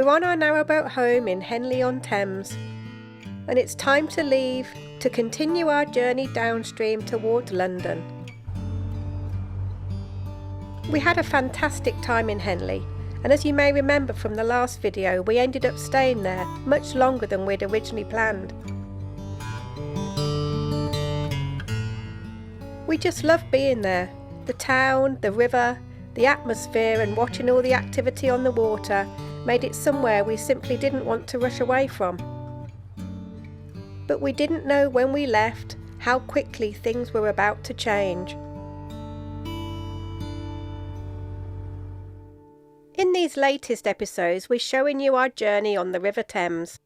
We're on our narrowboat home in Henley-on-Thames, and it's time to leave to continue our journey downstream towards London. We had a fantastic time in Henley, and as you may remember from the last video, we ended up staying there much longer than we'd originally planned. We just loved being there. The town, the river, the atmosphere and watching all the activity on the water made it somewhere we simply didn't want to rush away from. But we didn't know when we left how quickly things were about to change. In these latest episodes, we're showing you our journey on the River Thames,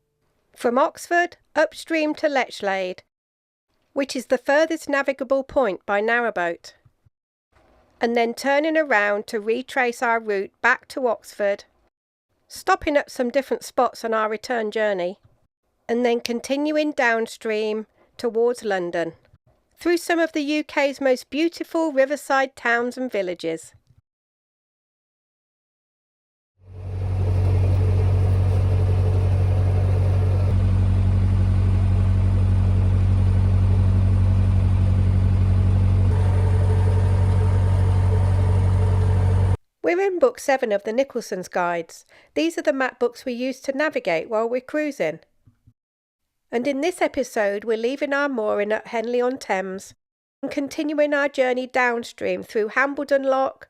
from Oxford upstream to Lechlade, which is the furthest navigable point by narrowboat, and then turning around to retrace our route back to Oxford, stopping at some different spots on our return journey, and then continuing downstream towards London, through some of the UK's most beautiful riverside towns and villages. We're in book 7 of the Nicholson's guides. These are the map books we use to navigate while we're cruising. And in this episode, we're leaving our mooring at Henley-on-Thames and continuing our journey downstream through Hambledon Lock,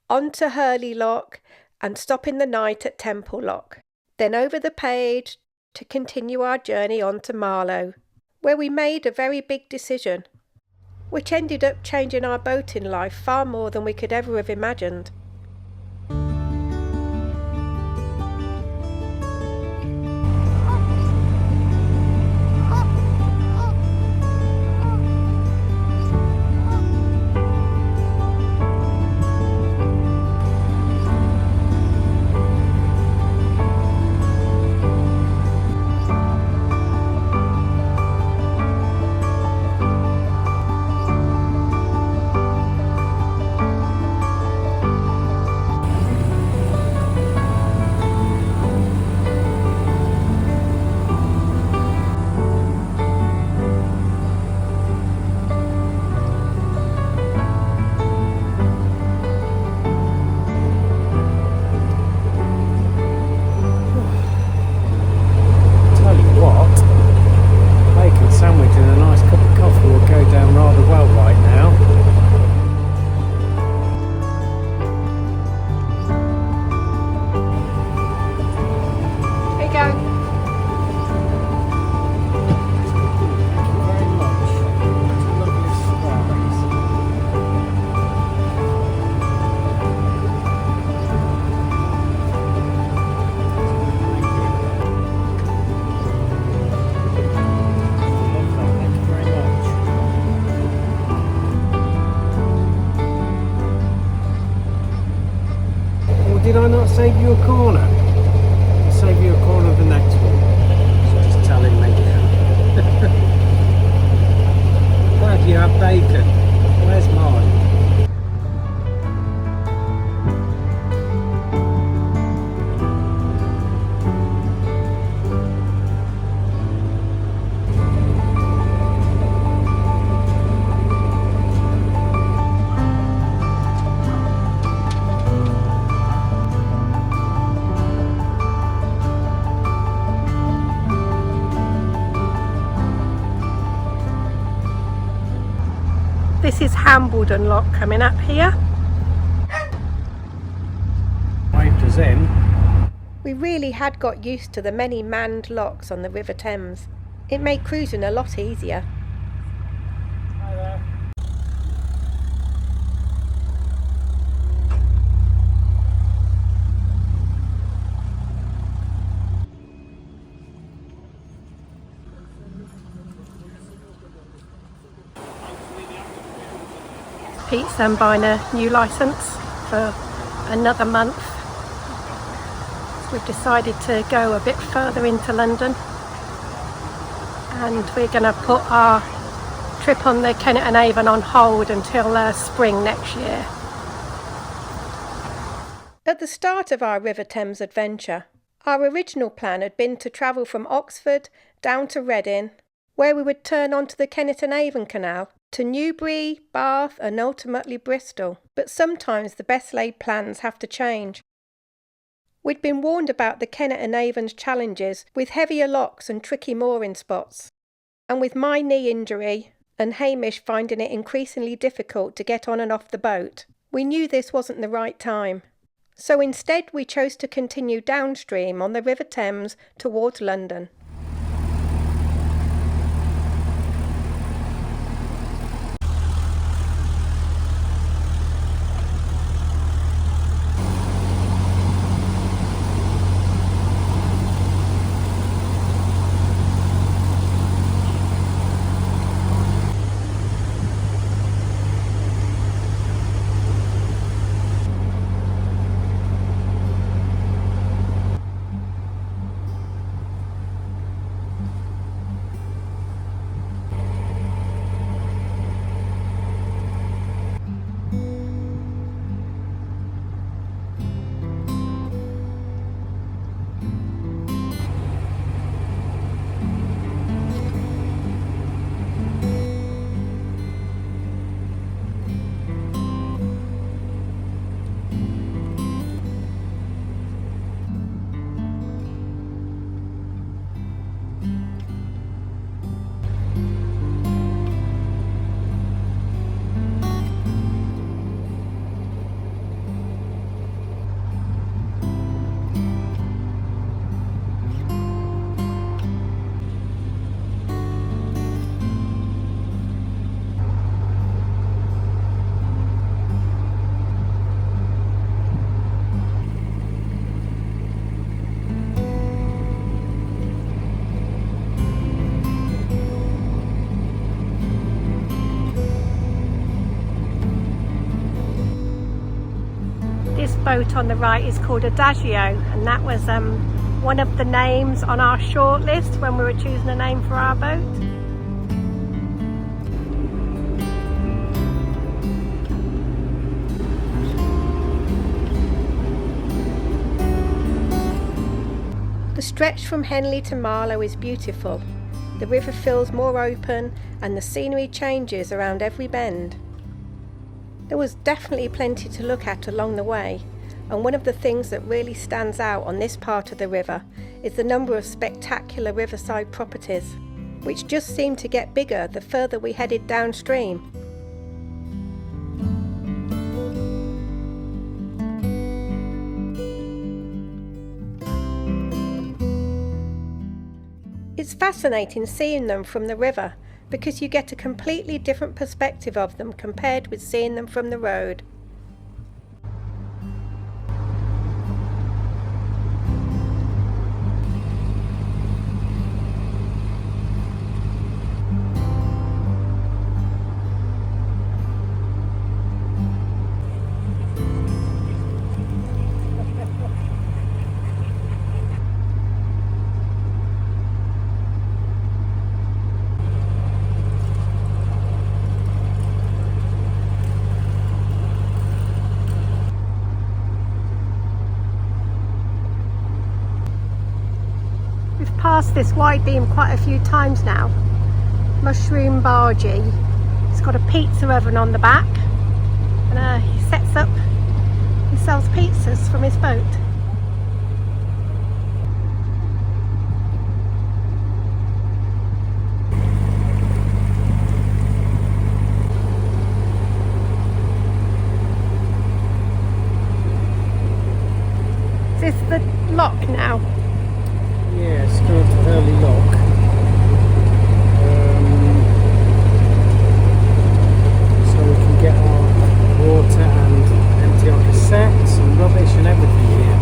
onto Hurley Lock, and stopping the night at Temple Lock. Then over the page to continue our journey on to Marlow, where we made a very big decision, which ended up changing our boating life far more than we could ever have imagined. Did I not save you a corner? I'll save you a corner of the next one. She's just telling me. Glad you have bacon. Where's mine? This is Hambledon Lock coming up here. Waved us in. We really had got used to the many manned locks on the River Thames. It made cruising a lot easier. Hi there. Pete's buying a new licence for another month. We've decided to go a bit further into London, and we're going to put our trip on the Kennet and Avon on hold until spring next year. At the start of our River Thames adventure, Our original plan had been to travel from Oxford down to Reading, where we would turn onto the Kennet and Avon Canal, to Newbury, Bath and ultimately Bristol. But sometimes the best laid plans have to change. We'd been warned about the Kennet and Avon's challenges with heavier locks and tricky mooring spots. And with my knee injury and Hamish finding it increasingly difficult to get on and off the boat, we knew this wasn't the right time. So instead we chose to continue downstream on the River Thames towards London. This boat on the right is called Adagio, and that was one of the names on our shortlist when we were choosing a name for our boat. The stretch from Henley to Marlow is beautiful. The river feels more open and the scenery changes around every bend. There was definitely plenty to look at along the way, and one of the things that really stands out on this part of the river is the number of spectacular riverside properties, which just seemed to get bigger the further we headed downstream. It's fascinating seeing them from the river, because you get a completely different perspective of them compared with seeing them from the road. We've passed this wide beam quite a few times now. Mushroom bargee. It's got a pizza oven on the back, and he sets up, he sells pizzas from his boat. Is this the lock now? Yeah, it's going to Hurley Lock. So we can get our water and empty our cassettes and rubbish and everything here.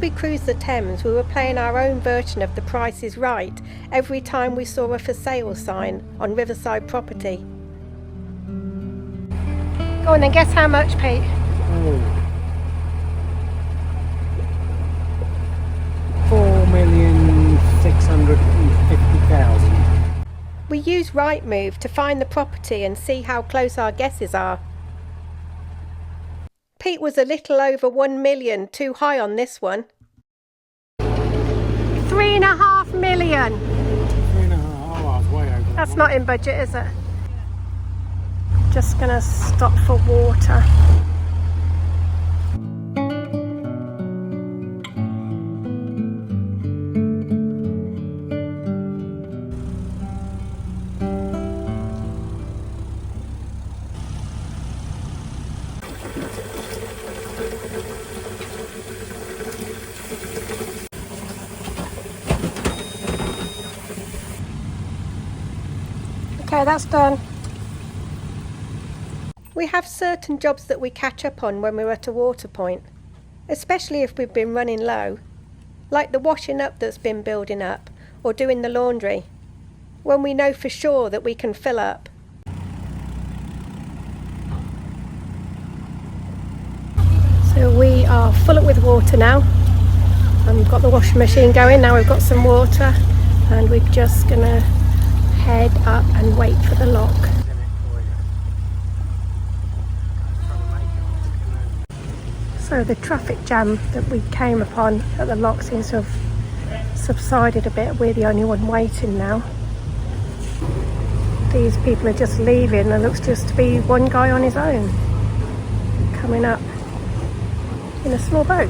As we cruised the Thames, we were playing our own version of The Price is Right every time we saw a for sale sign on riverside property. Go on then, guess how much, Pete? Oh. 4,650,000. We use Rightmove to find the property and see how close our guesses are. Pete was a little over 1 million too high on this one. 3.5 million. 3.5. Oh, I was way over. That's not in budget, is it? Just gonna stop for water. Okay, that's done. We have certain jobs that we catch up on when we're at a water point, especially if we've been running low, like the washing up that's been building up, or doing the laundry, when we know for sure that we can fill up. So we are full up with water now, and we've got the washing machine going. Now we've got some water, and we're just gonna head up and wait for the lock. So the traffic jam that we came upon at the lock seems to have subsided a bit. We're the only one waiting now. These people are just leaving. There looks just to be one guy on his own coming up in a small boat.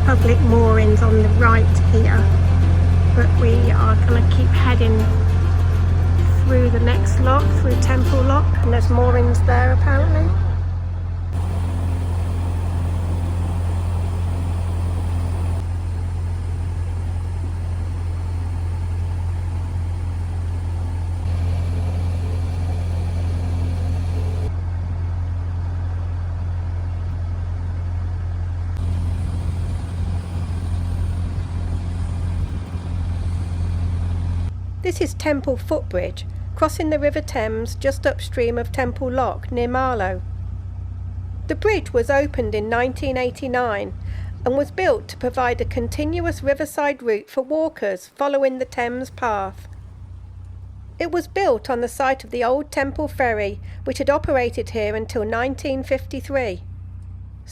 Public moorings on the right here, but we are going to keep heading through the next lock, through Temple Lock, and there's moorings there apparently. This is Temple Footbridge, crossing the River Thames just upstream of Temple Lock near Marlow. The bridge was opened in 1989 and was built to provide a continuous riverside route for walkers following the Thames path. It was built on the site of the old Temple Ferry, which had operated here until 1953.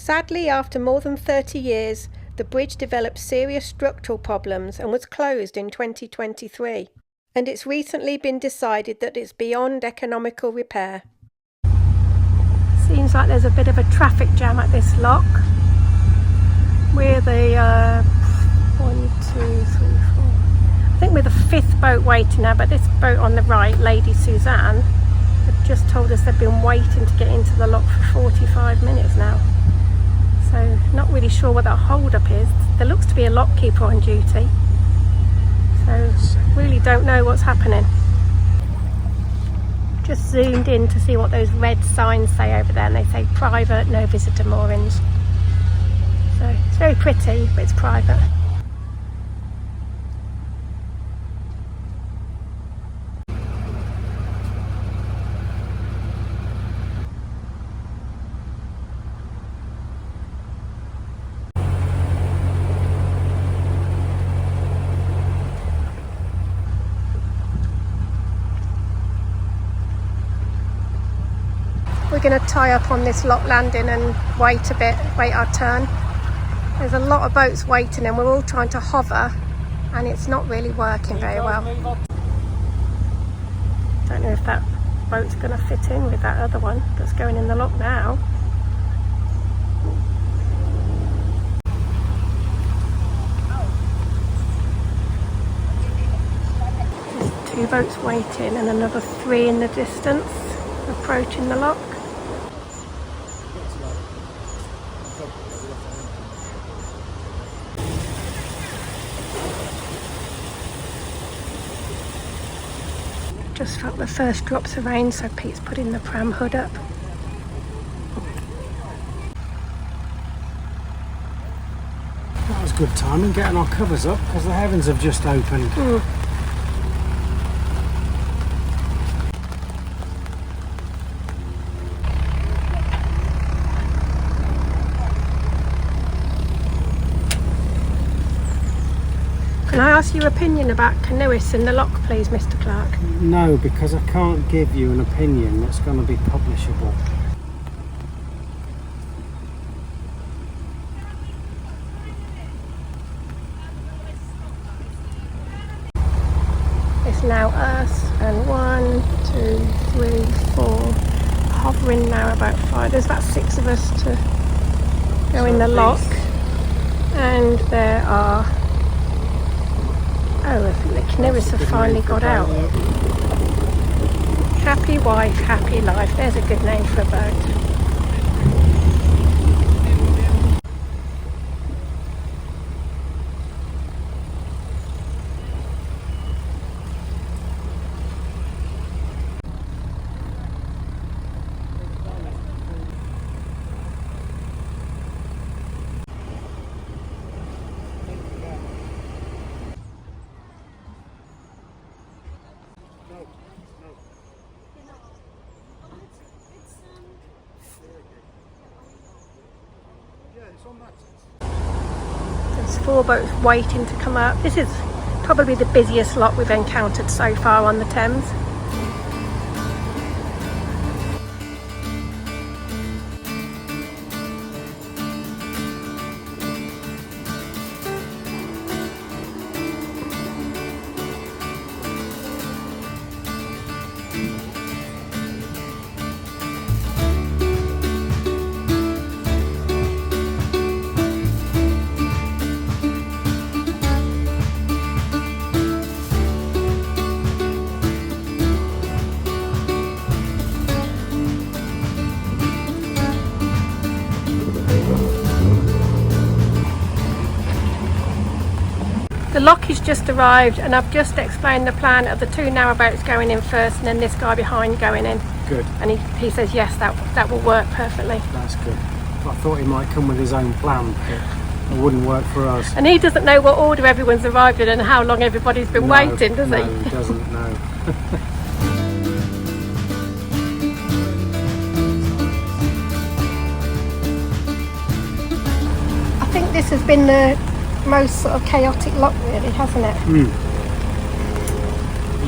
Sadly, after more than 30 years, the bridge developed serious structural problems and was closed in 2023. And it's recently been decided that it's beyond economical repair. Seems like there's a bit of a traffic jam at this lock. We're the 1, 2, 3, 4. I think we're the 5th boat waiting now, but this boat on the right, Lady Suzanne, have just told us they've been waiting to get into the lock for 45 minutes now. So not really sure what that hold up is. There looks to be a lock keeper on duty. So really don't know what's happening. Just zoomed in to see what those red signs say over there, and they say private, no visitor moorings. So it's very pretty, but it's private. We're going to tie up on this lock landing and wait a bit, wait our turn. There's a lot of boats waiting and we're all trying to hover and it's not really working very well. Don't know if that boat's going to fit in with that other one that's going in the lock now. There's 2 boats waiting and another 3 in the distance approaching the lock. Just felt the first drops of rain, so Pete's putting the pram hood up. That was good timing, getting our covers up because the heavens have just opened. Can I ask your opinion about canoeists in the lock, please, Mr. Clark? No, because I can't give you an opinion that's going to be publishable. It's now us and 1, 2, 3, 4. Hovering now about 5. There's about 6 of us to go in the lock. And there are... Oh, I think the canoeists have finally got out. Happy wife, happy life. There's a good name for a boat. There's 4 boats waiting to come up. This is probably the busiest lot we've encountered so far on the Thames. The lock has just arrived and I've just explained the plan of the 2 narrowboats going in first and then this guy behind going in. Good. And he says yes, that will work perfectly. That's good. I thought he might come with his own plan, but it wouldn't work for us. And he doesn't know what order everyone's arrived in and how long everybody's been waiting, does he? No, he doesn't know. I think this has been the most sort of chaotic lock really, hasn't it?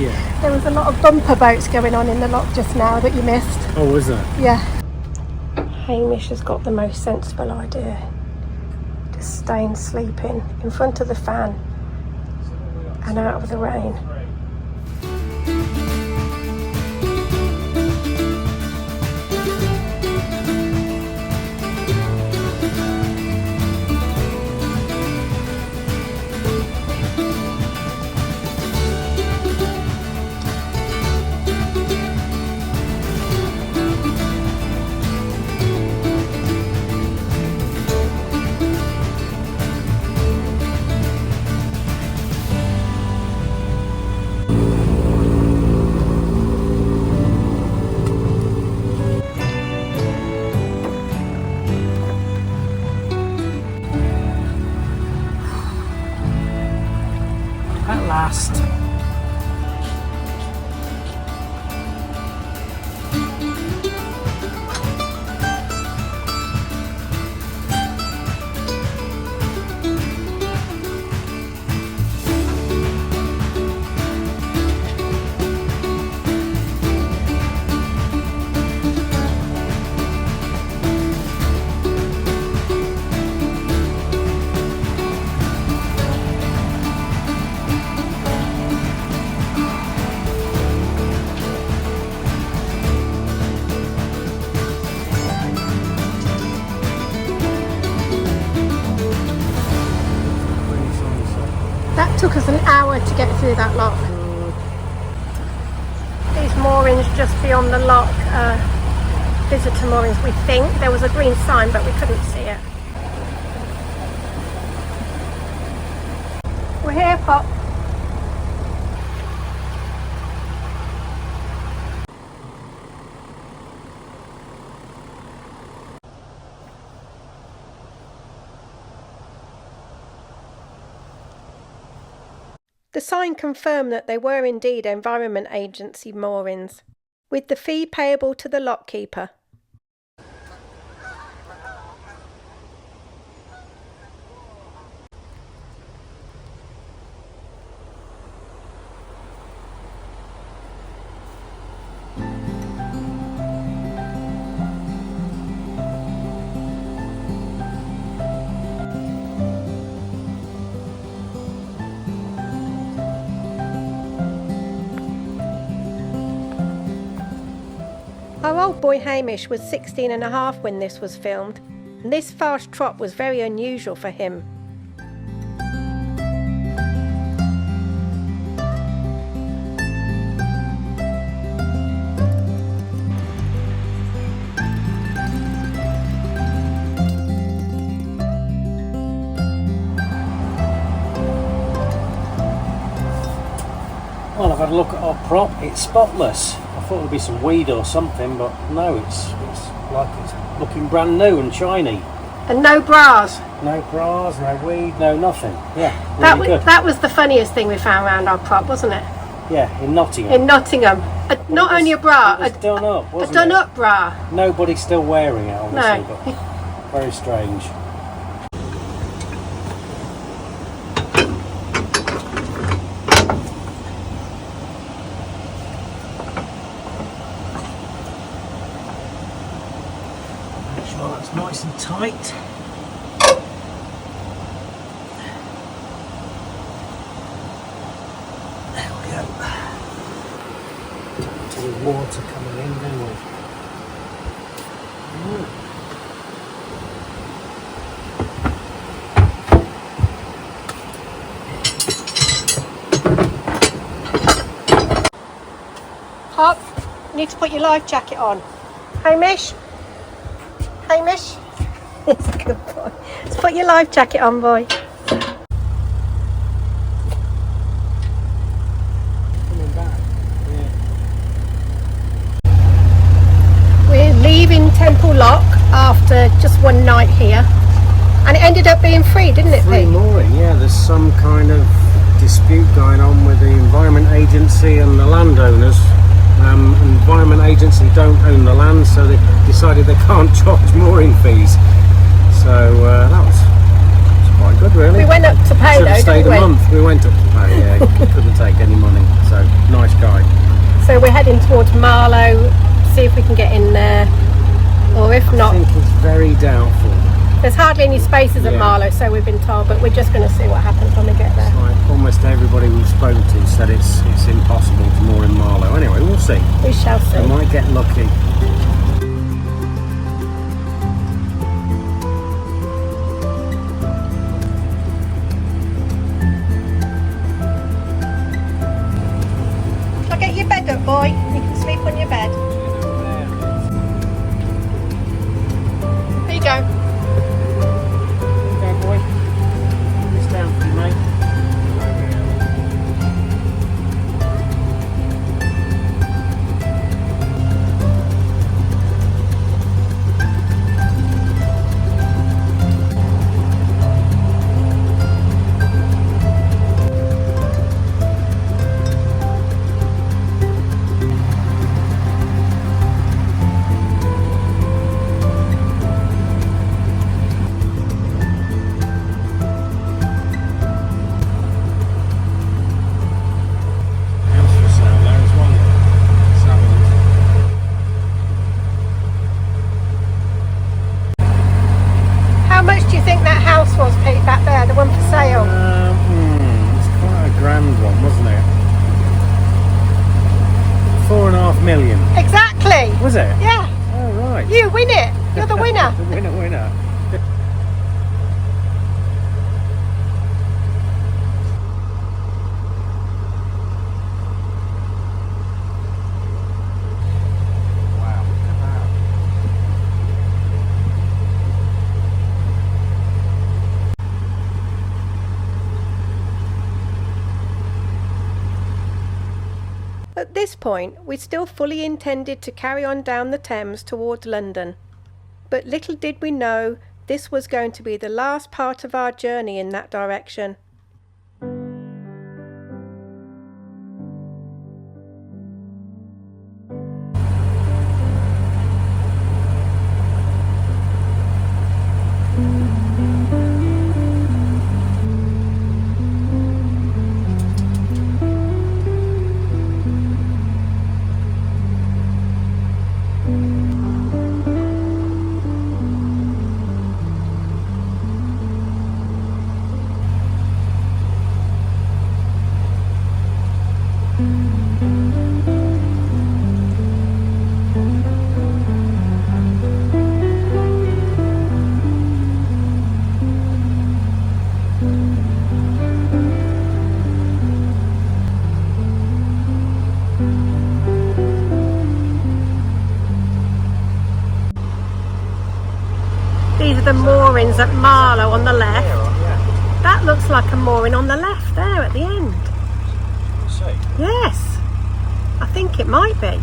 Yeah. There was a lot of bumper boats going on in the lock just now that you missed. Oh, was there? Yeah. Hamish has got the most sensible idea. Just staying sleeping in front of the fan and out of the rain. At last. That took us an hour to get through that lock. These moorings just beyond the lock, visitor moorings, we think. There was a green sign, but we couldn't see it. We're here, Pop. The sign confirmed that they were indeed Environment Agency moorings, with the fee payable to the lockkeeper. Our old boy Hamish was 16 and a half when this was filmed, and this fast trot was very unusual for him. Well, I've had a look at our prop. It's spotless. I thought there'd be some weed or something, but no, it's like it's looking brand new and shiny. And no bras. No bras, no weed, no nothing. Yeah, really good. That was the funniest thing we found around our prop, wasn't it? Yeah, in Nottingham. In Nottingham. Not only a bra, it was done up, wasn't a done up bra. Nobody's still wearing it, obviously, No. but very strange. Make sure that's nice and tight. There we go. To the water coming in, don't we? Hop, you need to put your life jacket on. Hamish? Hamish? It's a good boy. Let's put your life jacket on, boy. Coming back. Yeah. We're leaving Temple Lock after just one night here. And it ended up being free, didn't it, Free Pete? mooring, yeah. There's some kind of dispute going on with the Environment Agency and the landowners. Environment Agency don't own the land, so they decided they can't charge mooring fees. So that was quite good, really. We went up to pay Should though, have stayed didn't a we? month. We went up to pay, yeah. Couldn't take any money. So nice guy. So we're heading towards Marlow, see if we can get in there or if I not, think it's very doubtful. there's hardly any spaces at Marlow, so we've been told, but we're just going to see what happens when we get there. It's like almost everybody we've spoken to said it's impossible to moor in Marlow. Anyway, we'll see. We shall see. We might get lucky. Shall I get your bed up, boy? You can sleep on your bed. Here you go. There, boy. This down for you, mate. Was Pete back there, the one for sale? It's quite a grand one, wasn't it? 4.5 million. Exactly. Was it? Yeah. Oh right. You win it. You're the winner. The winner. At this point, we still fully intended to carry on down the Thames towards London. But little did we know this was going to be the last part of our journey in that direction. These are the moorings at Marlow on the left. That looks like a mooring on the left there at the end. Yes, I think it might be.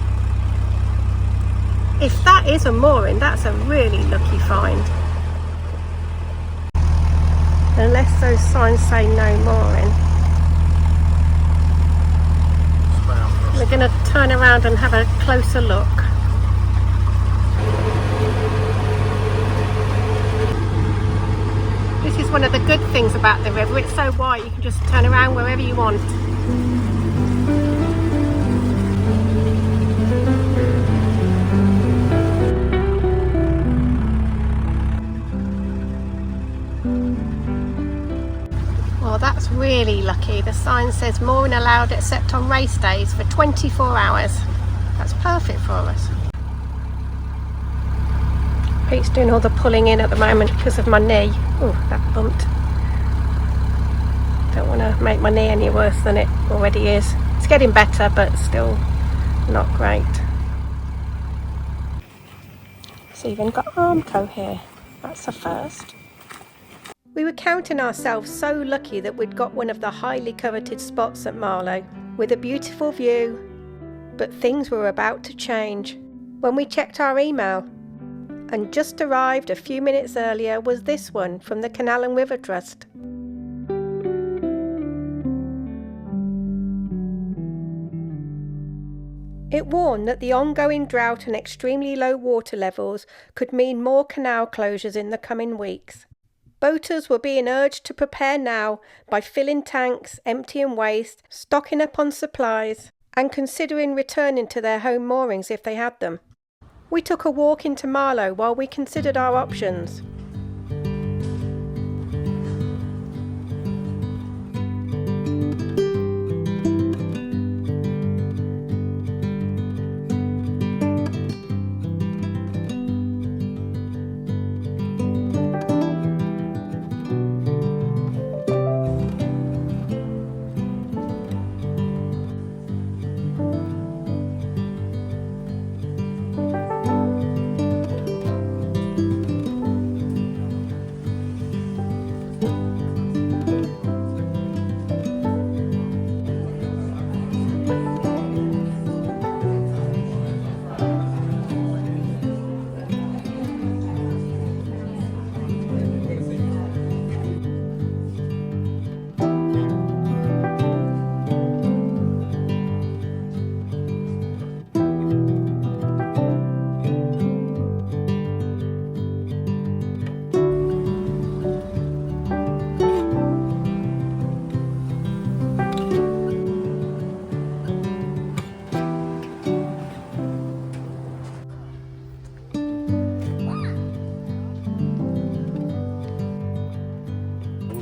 If that is a mooring, that's a really lucky find. Unless those signs say no mooring. We're going to turn around and have a closer look. This is one of the good things about the river. It's so wide you can just turn around wherever you want. Well, that's really lucky. The sign says mooring allowed except on race days for 24 hours. That's perfect for us. Pete's doing all the pulling in at the moment because of my knee. Oh, that bumped. Don't want to make my knee any worse than it already is. It's getting better, but still not great. It's even got Armco here. That's a first. We were counting ourselves so lucky that we'd got one of the highly coveted spots at Marlow, with a beautiful view. But things were about to change when we checked our email. And just arrived a few minutes earlier was this one from the Canal and River Trust. It warned that the ongoing drought and extremely low water levels could mean more canal closures in the coming weeks. Boaters were being urged to prepare now by filling tanks, emptying waste, stocking up on supplies, and considering returning to their home moorings if they had them. We took a walk into Marlow while we considered our options.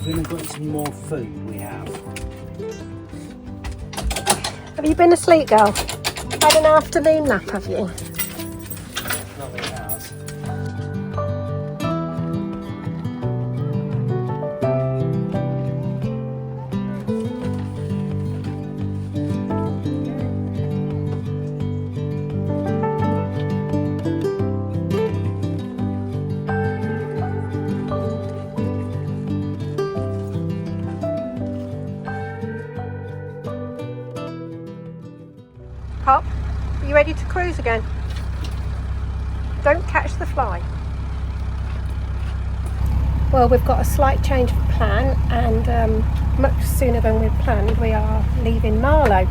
We've got some more food, we have. Have you been asleep, girl? Had an afternoon nap, have you? Nothing has. Pop, are you ready to cruise again? Don't catch the fly. Well, we've got a slight change of plan, and much sooner than we'd planned, we are leaving Marlow.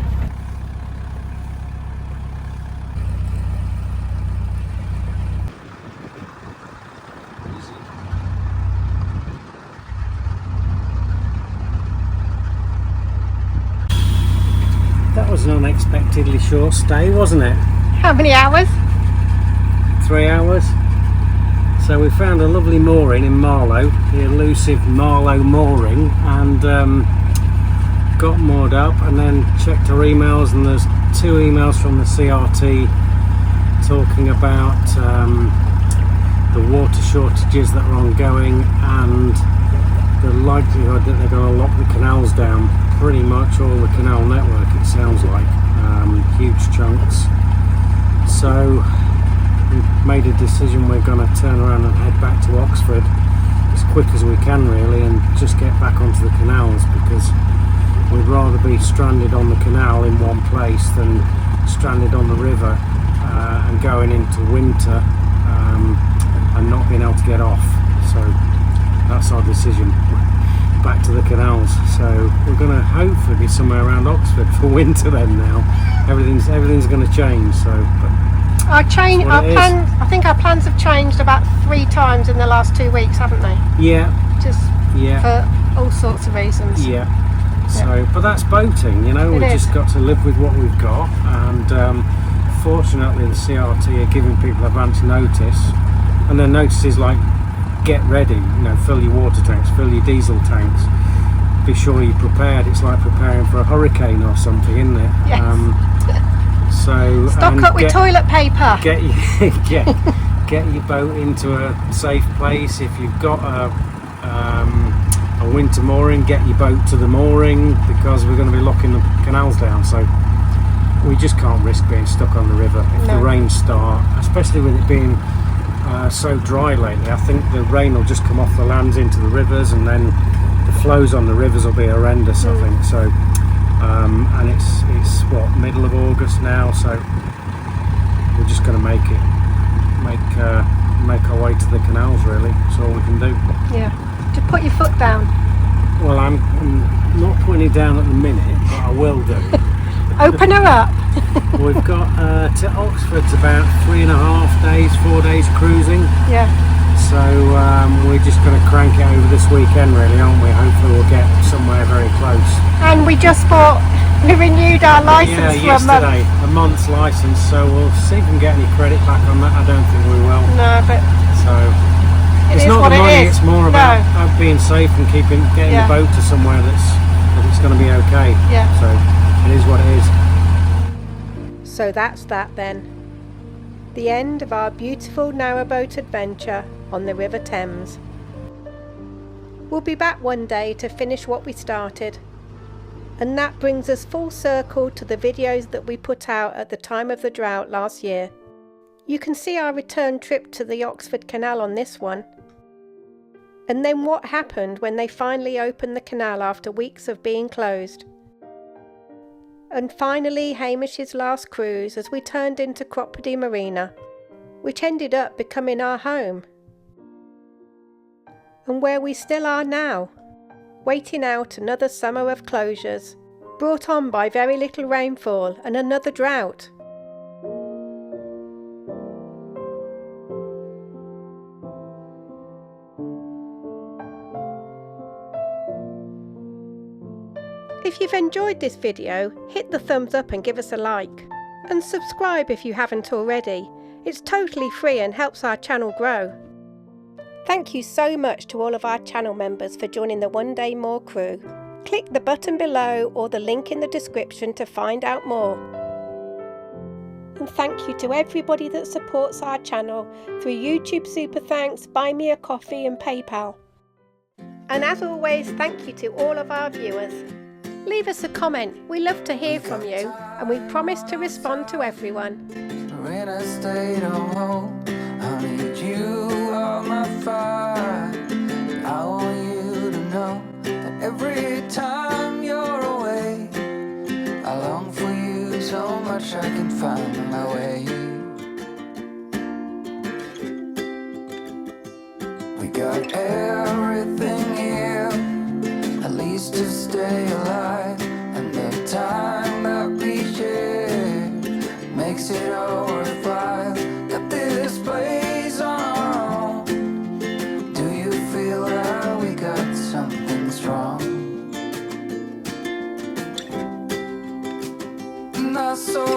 That was an unexpectedly short stay, wasn't it? How many hours? 3 hours. So we found a lovely mooring in Marlow, the elusive Marlow mooring, and got moored up, and then checked our emails, and there's 2 emails from the CRT talking about the water shortages that are ongoing and the likelihood that they're going to lock the canals down. Pretty much all the canal network, it sounds like, huge chunks. So we've made a decision, we're going to turn around and head back to Oxford as quick as we can really, and just get back onto the canals, because we'd rather be stranded on the canal in one place than stranded on the river and going into winter and not being able to get off. So that's our decision. Back to the canals. So we're going to hopefully be somewhere around Oxford for winter then. Now everything's going to change. So but I think our plans have changed about 3 times in the last 2 weeks, haven't they? Yeah. Just for all sorts of reasons. Yeah. So, but that's boating, you know. We've just got to live with what we've got, and fortunately the CRT are giving people advance notice, and their notice is like, get ready, you know, fill your water tanks, fill your diesel tanks, be sure you're prepared. It's like preparing for a hurricane or something, isn't it? Yes. So stock up with toilet paper. Get your boat into a safe place. If you've got a winter mooring, get your boat to the mooring, because we're going to be locking the canals down. So we just can't risk being stuck on the river if the rains start, especially with it being so dry lately. I think the rain will just come off the lands into the rivers, and then the flows on the rivers will be horrendous. I think so. And it's what, middle of August now, so we're just going to make our way to the canals. Really, that's all we can do. Yeah, just put your foot down. Well, I'm not putting it down at the minute, but I will do. Open her up. We've got to Oxford's about 3.5 days, 4 days cruising. Yeah. So we're just going to crank it over this weekend, really, aren't we? Hopefully we'll get somewhere very close. And we just bought We renewed our licence Yeah, for a month. yesterday, a month's licence, so we'll see if we can get any credit back on that. I don't think we will. No, but So it it's is not what the it money, is. it's more about being safe and getting Yeah. the boat to somewhere that it's going to be okay. Yeah. So it is what it is. So that's that then. The end of our beautiful narrowboat adventure on the River Thames. We'll be back one day to finish what we started. And that brings us full circle to the videos that we put out at the time of the drought last year. You can see our return trip to the Oxford Canal on this one. And then what happened when they finally opened the canal after weeks of being closed. And finally Hamish's last cruise as we turned into Cropredy Marina, which ended up becoming our home. And where we still are now, waiting out another summer of closures, brought on by very little rainfall and another drought. If you've enjoyed this video, hit the thumbs up and give us a like. And subscribe if you haven't already. It's totally free and helps our channel grow. Thank you so much to all of our channel members for joining the One Day More crew. Click the button below or the link in the description to find out more. And thank you to everybody that supports our channel through YouTube Super Thanks, Buy Me a Coffee and PayPal. And as always, thank you to all of our viewers. Leave us a comment, we love to hear from you, and we promise to respond to everyone. When I stayed home, I need you on my fire. I want you to know that every time you're away, I long for you so much I can find my way. We got everything here, at least to stay alive, and the time that we share makes it all worthwhile. Got this place on our own. Do you feel that we got something strong? And I saw